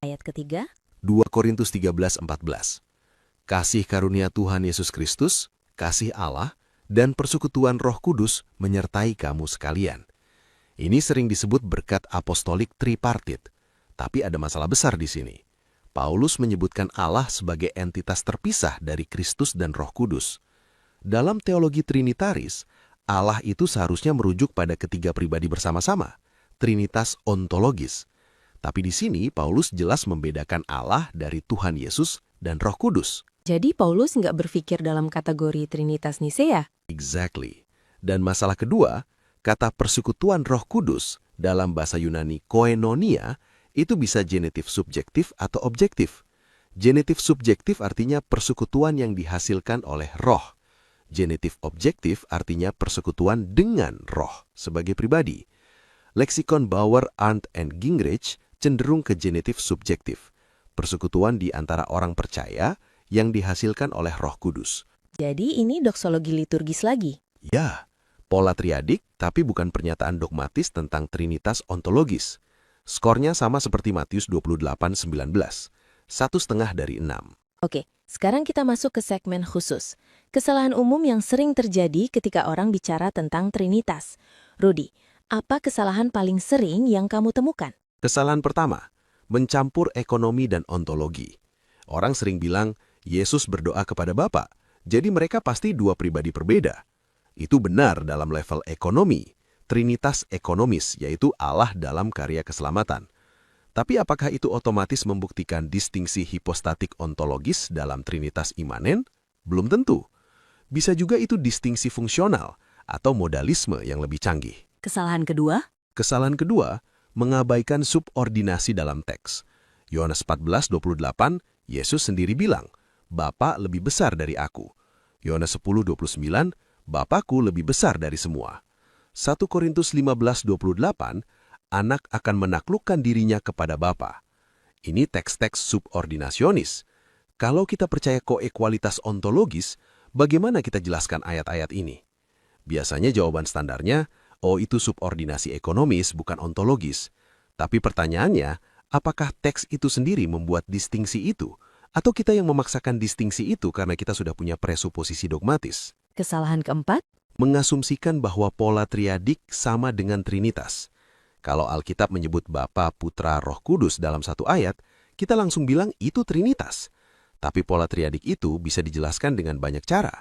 Ayat ketiga, 2 Korintus 13:14. Kasih karunia Tuhan Yesus Kristus, kasih Allah, dan persekutuan Roh Kudus menyertai kamu sekalian. Ini sering disebut berkat apostolik tripartit, tapi ada masalah besar di sini. Paulus menyebutkan Allah sebagai entitas terpisah dari Kristus dan Roh Kudus. Dalam teologi trinitaris, Allah itu seharusnya merujuk pada ketiga pribadi bersama-sama, trinitas ontologis. Tapi di sini Paulus jelas membedakan Allah dari Tuhan Yesus dan Roh Kudus. jadi Paulus nggak berpikir dalam kategori Trinitas Nisea. Exactly. Dan masalah kedua, kata persekutuan Roh Kudus dalam bahasa Yunani koinonia itu bisa genitif subjektif atau objektif. Genitif subjektif artinya persekutuan yang dihasilkan oleh roh. Genitif objektif artinya persekutuan dengan roh sebagai pribadi. Leksikon Bauer, Arndt, and Gingrich cenderung ke genitif subjektif, persekutuan di antara orang percaya yang dihasilkan oleh Roh Kudus. Jadi ini doksologi liturgis lagi. Ya, pola triadik tapi bukan pernyataan dogmatis tentang trinitas ontologis. Skornya sama seperti Matius 28:19, 1,5 dari 6. Oke, sekarang kita masuk ke segmen khusus. Kesalahan umum yang sering terjadi ketika orang bicara tentang Trinitas. Rudy, apa kesalahan paling sering yang kamu temukan? Kesalahan pertama, mencampur ekonomi dan ontologi. Orang sering bilang, Yesus berdoa kepada Bapa, jadi mereka pasti dua pribadi berbeda. Itu benar dalam level ekonomi, trinitas ekonomis, yaitu Allah dalam karya keselamatan. Tapi apakah itu otomatis membuktikan distingsi hipostatik ontologis dalam trinitas imanen? Belum tentu. Bisa juga itu distingsi fungsional atau modalisme yang lebih canggih. Kesalahan kedua? Kesalahan kedua, mengabaikan subordinasi dalam teks. Yohanes 14:28, Yesus sendiri bilang, Bapa lebih besar dari aku. Yohanes 10:29, Bapakku lebih besar dari semua. 1 Korintus 15:28, anak akan menaklukkan dirinya kepada Bapa. Ini teks-teks subordinasionis. Kalau kita percaya koekualitas ontologis, bagaimana kita jelaskan ayat-ayat ini? Biasanya jawaban standarnya, oh itu subordinasi ekonomis bukan ontologis. Tapi pertanyaannya, apakah teks itu sendiri membuat distingsi itu? Atau kita yang memaksakan distingsi itu karena kita sudah punya presuposisi dogmatis? Kesalahan keempat? Mengasumsikan bahwa pola triadik sama dengan trinitas. Kalau Alkitab menyebut Bapa, Putra, Roh Kudus dalam satu ayat, kita langsung bilang itu trinitas. Tapi pola triadik itu bisa dijelaskan dengan banyak cara.